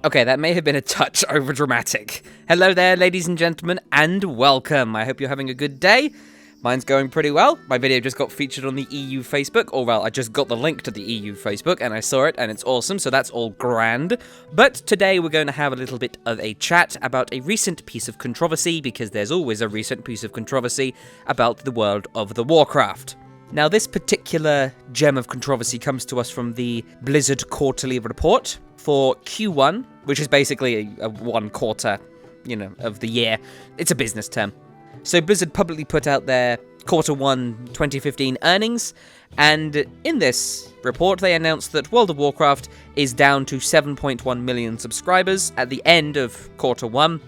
Okay, that may have been a touch overdramatic. Hello there, ladies and gentlemen, and welcome. I hope you're having a good day. Mine's going pretty well. My video just got featured on the EU Facebook, or well, I just got the link to the EU Facebook, and I saw it, and it's awesome, so that's all grand. But today we're going to have a little bit of a chat about a recent piece of controversy, because there's always a recent piece of controversy about the world of the Warcraft. Now, this particular gem of controversy comes to us from the Blizzard Quarterly Report for Q1, which is basically a 1 quarter, of the year. It's a business term. So Blizzard publicly put out their Q1 2015 earnings, and in this report they announced that World of Warcraft is down to 7.1 million subscribers at the end of Q1,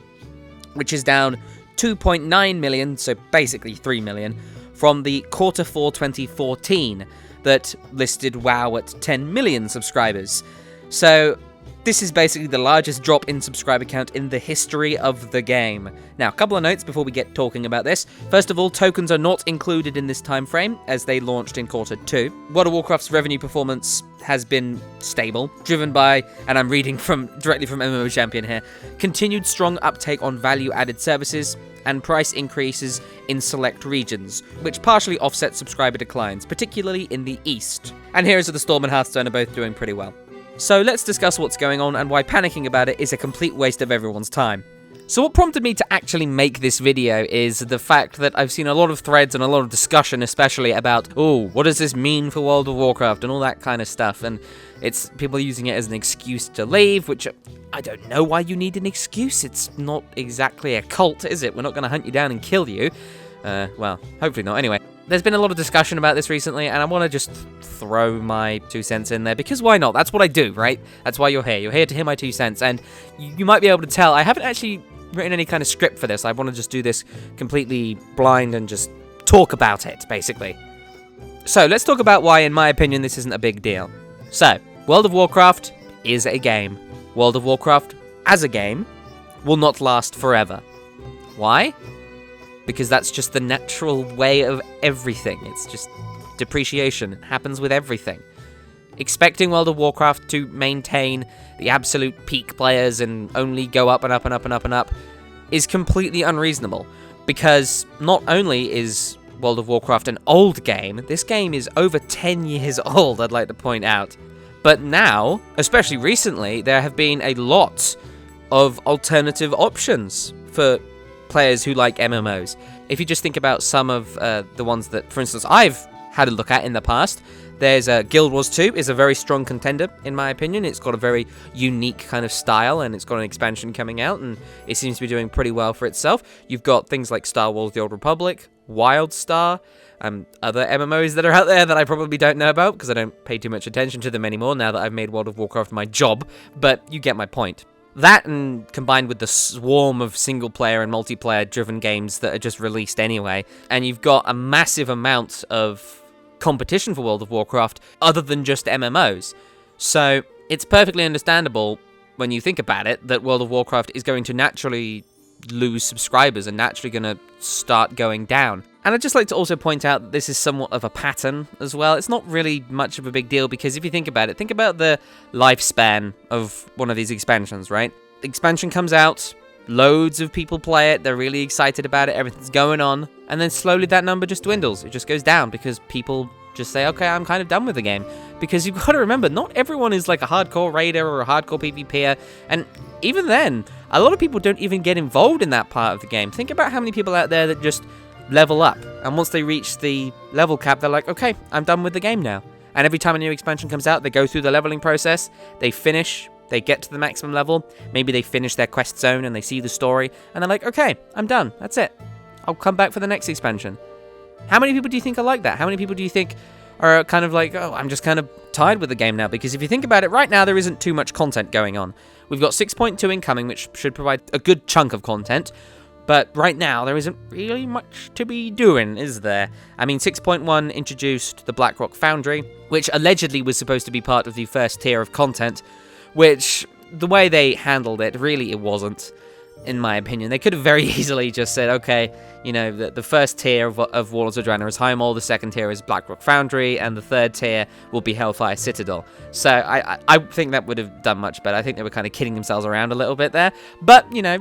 which is down 2.9 million, so basically 3 million, from the Q4 2014 that listed WoW at 10 million subscribers. So this is basically the largest drop in subscriber count in the history of the game. Now, a couple of notes before we get talking about this. First of all, tokens are not included in this time frame, as they launched in Q2. World of Warcraft's revenue performance has been stable, driven by, and I'm reading directly from MMO Champion here, continued strong uptake on value-added services and price increases in select regions, which partially offset subscriber declines, particularly in the East. And Heroes of the Storm and Hearthstone are both doing pretty well. So let's discuss what's going on and why panicking about it is a complete waste of everyone's time. So what prompted me to actually make this video is the fact that I've seen a lot of threads and a lot of discussion, especially about, what does this mean for World of Warcraft and all that kind of stuff, and it's people using it as an excuse to leave, which I don't know why you need an excuse. It's not exactly a cult, is it? We're not going to hunt you down and kill you. Well, hopefully not. Anyway, there's been a lot of discussion about this recently, and I want to just throw my 2 cents in there, because why not? That's what I do, right? That's why you're here. You're here to hear my 2 cents, and you might be able to tell I haven't actually written any kind of script for this. I want to just do this completely blind and just talk about it, basically. So, let's talk about why, in my opinion, this isn't a big deal. So, World of Warcraft is a game. World of Warcraft, as a game, will not last forever. Why? Because that's just the natural way of everything. It's just depreciation. It happens with everything. Expecting World of Warcraft to maintain the absolute peak players and only go up and up and up and up and up is completely unreasonable. Because not only is World of Warcraft an old game, this game is over 10 years old, I'd like to point out. But now, especially recently, there have been a lot of alternative options for players who like MMOs. If you just think about some of the ones that, for instance, I've had a look at in the past, there's Guild Wars 2 is a very strong contender, in my opinion. It's got a very unique kind of style, and it's got an expansion coming out, and it seems to be doing pretty well for itself. You've got things like Star Wars The Old Republic, WildStar, other MMOs that are out there that I probably don't know about, because I don't pay too much attention to them anymore now that I've made World of Warcraft my job, but you get my point. That, and combined with the swarm of single-player and multiplayer-driven games that are just released anyway, and you've got a massive amount of competition for World of Warcraft other than just MMOs. So, it's perfectly understandable, when you think about it, that World of Warcraft is going to naturally lose subscribers and naturally going to start going down. And I'd just like to also point out that this is somewhat of a pattern as well. It's not really much of a big deal, because if you think about it, think about the lifespan of one of these expansions, right? The expansion comes out, loads of people play it, they're really excited about it, everything's going on, and then slowly that number just dwindles. It just goes down because people just say, okay, I'm kind of done with the game. Because you've got to remember, not everyone is like a hardcore raider or a hardcore PvPer, and even then, a lot of people don't even get involved in that part of the game. Think about how many people out there that just level up, and once they reach the level cap, they're like, okay, I'm done with the game now. And every time a new expansion comes out, they go through the leveling process, they finish, they get to the maximum level, maybe they finish their quest zone and they see the story, and they're like, okay, I'm done, that's it. I'll come back for the next expansion. How many people do you think are like that? How many people do you think are kind of like, oh, I'm just kind of tired with the game now? Because if you think about it, right now there isn't too much content going on. We've got 6.2 incoming, which should provide a good chunk of content. But right now, there isn't really much to be doing, is there? I mean, 6.1 introduced the Blackrock Foundry, which allegedly was supposed to be part of the first tier of content, which, the way they handled it, really it wasn't. in my opinion. They could have very easily just said, okay, you know, the first tier of Warlords of Draenor is High Mall, the second tier is Blackrock Foundry, and the third tier will be Hellfire Citadel. So I think that would have done much better. I think they were kind of kidding themselves around a little bit there. But, you know,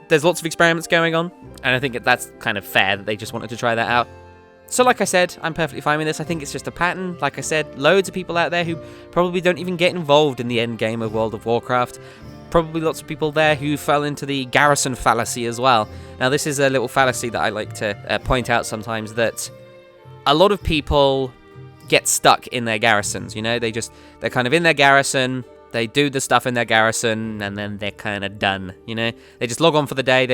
there's lots of experiments going on, and I think that's kind of fair that they just wanted to try that out. So like I said, I'm perfectly fine with this. I think it's just a pattern. Like I said, loads of people out there who probably don't even get involved in the end game of World of Warcraft. Probably lots of people there who fell into the garrison fallacy as well. Now, this is a little fallacy that I like to point out sometimes, that a lot of people get stuck in their garrisons, you know? They're kind of in their garrison, they do the stuff in their garrison, and then they're kind of done, you know? They just log on for the day,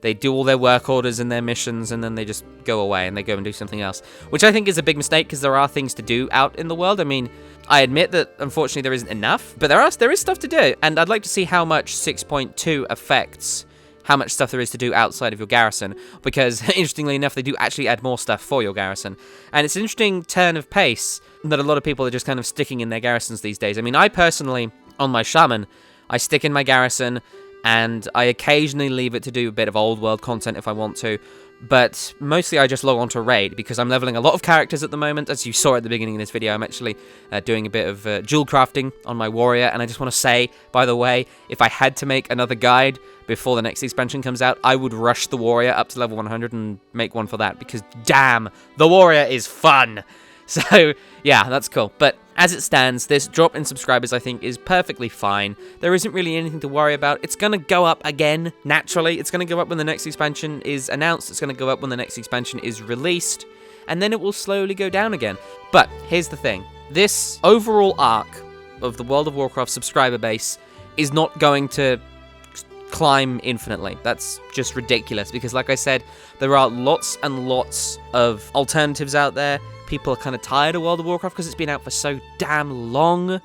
they do all their work orders and their missions, and then they just go away and they go and do something else. Which I think is a big mistake, because there are things to do out in the world. I mean, I admit that, unfortunately, there isn't enough, but there is stuff to do. And I'd like to see how much 6.2 affects how much stuff there is to do outside of your garrison, because, interestingly enough, they do actually add more stuff for your garrison. And it's an interesting turn of pace that a lot of people are just kind of sticking in their garrisons these days. I mean, I personally, on my shaman, I stick in my garrison, and I occasionally leave it to do a bit of old world content if I want to, but mostly I just log on to raid, because I'm leveling a lot of characters at the moment. As you saw at the beginning of this video, I'm actually doing a bit of jewel crafting on my warrior, and I just want to say, by the way, if I had to make another guide before the next expansion comes out, I would rush the warrior up to level 100 and make one for that, because damn, the warrior is fun! So, yeah, that's cool. But as it stands, this drop in subscribers, I think, is perfectly fine. There isn't really anything to worry about. It's going to go up again, naturally. It's going to go up when the next expansion is announced. It's going to go up when the next expansion is released. And then it will slowly go down again. But here's the thing. This overall arc of the World of Warcraft subscriber base is not going to climb infinitely. That's just ridiculous, because like I said, there are lots and lots of alternatives out there. People are kind of tired of World of Warcraft because it's been out for so damn long,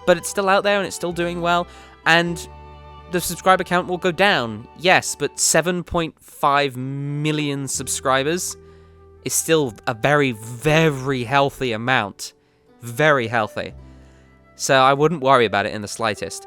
but it's still out there and it's still doing well, and the subscriber count will go down, yes, but 7.5 million subscribers is still a very, very healthy amount. Very healthy. So I wouldn't worry about it in the slightest.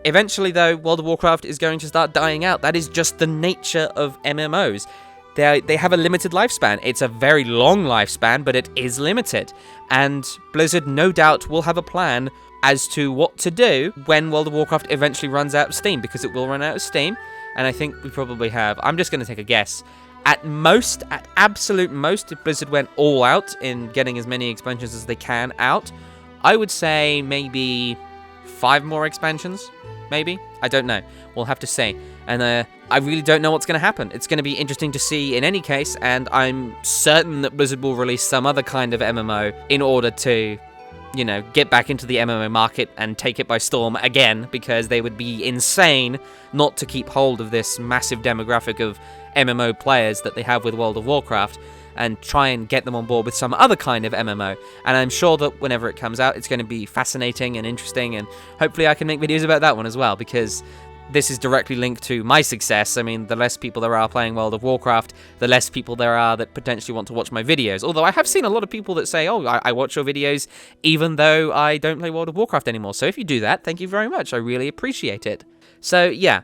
Eventually, though, World of Warcraft is going to start dying out. That is just the nature of MMOs. They have a limited lifespan. It's a very long lifespan, but it is limited. And Blizzard, no doubt, will have a plan as to what to do when World of Warcraft eventually runs out of Steam, because it will run out of Steam. And I think we probably have, I'm just going to take a guess, at most, at absolute most, if Blizzard went all out in getting as many expansions as they can out, I would say maybe 5 more expansions, maybe? I don't know. We'll have to see. And I really don't know what's going to happen. It's going to be interesting to see in any case, and I'm certain that Blizzard will release some other kind of MMO in order to, you know, get back into the MMO market and take it by storm again, because they would be insane not to keep hold of this massive demographic of MMO players that they have with World of Warcraft, and try and get them on board with some other kind of MMO. And I'm sure that whenever it comes out, it's going to be fascinating and interesting, and hopefully I can make videos about that one as well, because this is directly linked to my success. I mean, the less people there are playing World of Warcraft, the less people there are that potentially want to watch my videos. Although I have seen a lot of people that say, oh, I watch your videos even though I don't play World of Warcraft anymore. So if you do that, thank you very much. I really appreciate it. So yeah,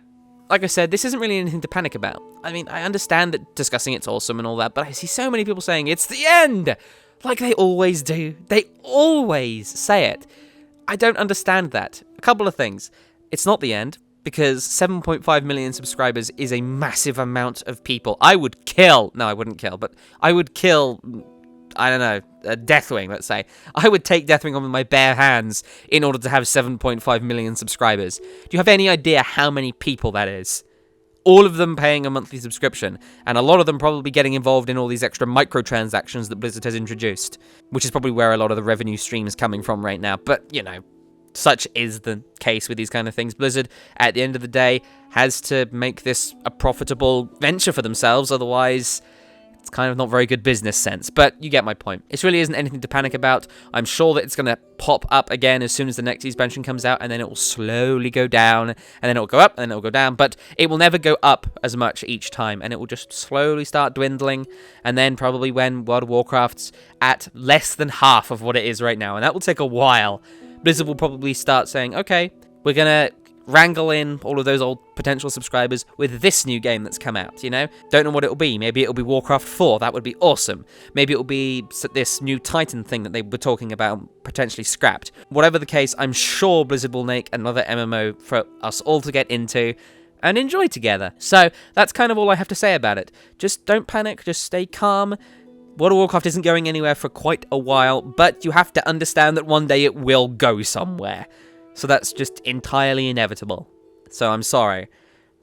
like I said, this isn't really anything to panic about. I mean, I understand that discussing it's awesome and all that, but I see so many people saying it's the end! Like they always do. They always say it. I don't understand that. A couple of things. It's not the end, because 7.5 million subscribers is a massive amount of people. I would kill... No, I wouldn't kill, but I would kill... I don't know, Deathwing, let's say. I would take Deathwing on with my bare hands in order to have 7.5 million subscribers. Do you have any idea how many people that is? All of them paying a monthly subscription, and a lot of them probably getting involved in all these extra microtransactions that Blizzard has introduced, which is probably where a lot of the revenue stream is coming from right now. But, you know, such is the case with these kind of things. Blizzard, at the end of the day, has to make this a profitable venture for themselves, otherwise it's kind of not very good business sense. But you get my point. It really isn't anything to panic about. I'm sure that it's going to pop up again as soon as the next expansion comes out, and then it will slowly go down, and then it will go up, and then it will go down, but it will never go up as much each time, and it will just slowly start dwindling, and then probably when World of Warcraft's at less than half of what it is right now, and that will take a while, Blizzard will probably start saying, okay, we're going to wrangle in all of those old potential subscribers with this new game that's come out, you know? Don't know what it'll be. Maybe it'll be Warcraft 4. That would be awesome. Maybe it'll be this new Titan thing that they were talking about, potentially scrapped. Whatever the case, I'm sure Blizzard will make another MMO for us all to get into and enjoy together. So that's kind of all I have to say about it. Just don't panic. Just stay calm. World of Warcraft isn't going anywhere for quite a while, but you have to understand that one day it will go somewhere. So that's just entirely inevitable. So I'm sorry.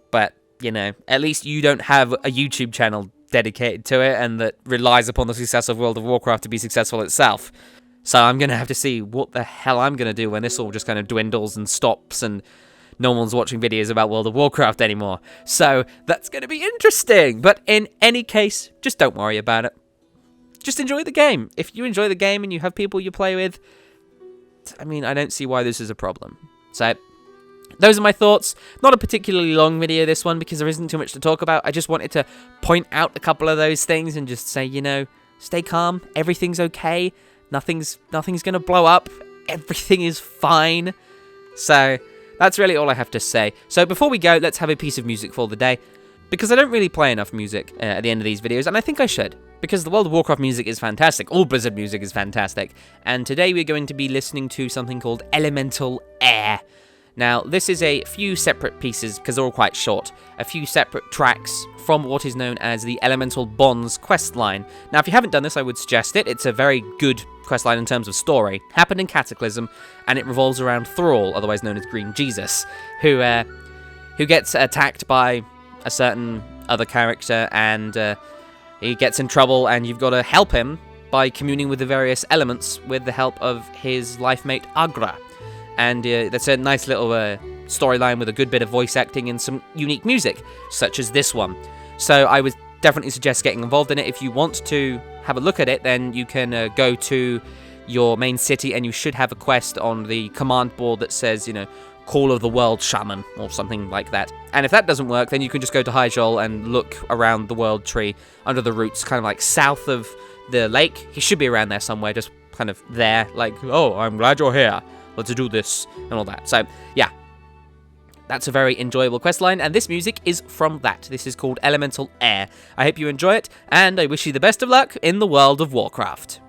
But, you know, at least you don't have a YouTube channel dedicated to it and that relies upon the success of World of Warcraft to be successful itself. So I'm going to have to see what the hell I'm going to do when this all just kind of dwindles and stops and no one's watching videos about World of Warcraft anymore. So that's going to be interesting. But in any case, just don't worry about it. Just enjoy the game. If you enjoy the game and you have people you play with, I mean, I don't see why this is a problem. So, those are my thoughts. Not a particularly long video, this one, because there isn't too much to talk about. I just wanted to point out a couple of those things and just say, you know, stay calm. Everything's okay. Nothing's going to blow up. Everything is fine. So, that's really all I have to say. So, before we go, let's have a piece of music for the day. Because I don't really play enough music at the end of these videos, and I think I should. Because the World of Warcraft music is fantastic. All Blizzard music is fantastic. And today we're going to be listening to something called Elemental Air. Now, this is a few separate pieces, because they're all quite short. A few separate tracks from what is known as the Elemental Bonds questline. Now, if you haven't done this, I would suggest it. It's a very good questline in terms of story. Happened in Cataclysm, and it revolves around Thrall, otherwise known as Green Jesus, who gets attacked by a certain other character, and he gets in trouble, and you've got to help him by communing with the various elements with the help of his life mate, Agra. And that's a nice little storyline with a good bit of voice acting and some unique music, such as this one. So I would definitely suggest getting involved in it. If you want to have a look at it, then you can go to your main city, and you should have a quest on the command board that says, you know, Call of the World Shaman, or something like that. And if that doesn't work, then you can just go to Hyjal and look around the world tree under the roots, kind of like south of the lake. He should be around there somewhere, just kind of there, like, oh, I'm glad you're here, let's do this, and all that. So, yeah, that's a very enjoyable questline, and this music is from that. This is called Elemental Air. I hope you enjoy it, and I wish you the best of luck in the World of Warcraft.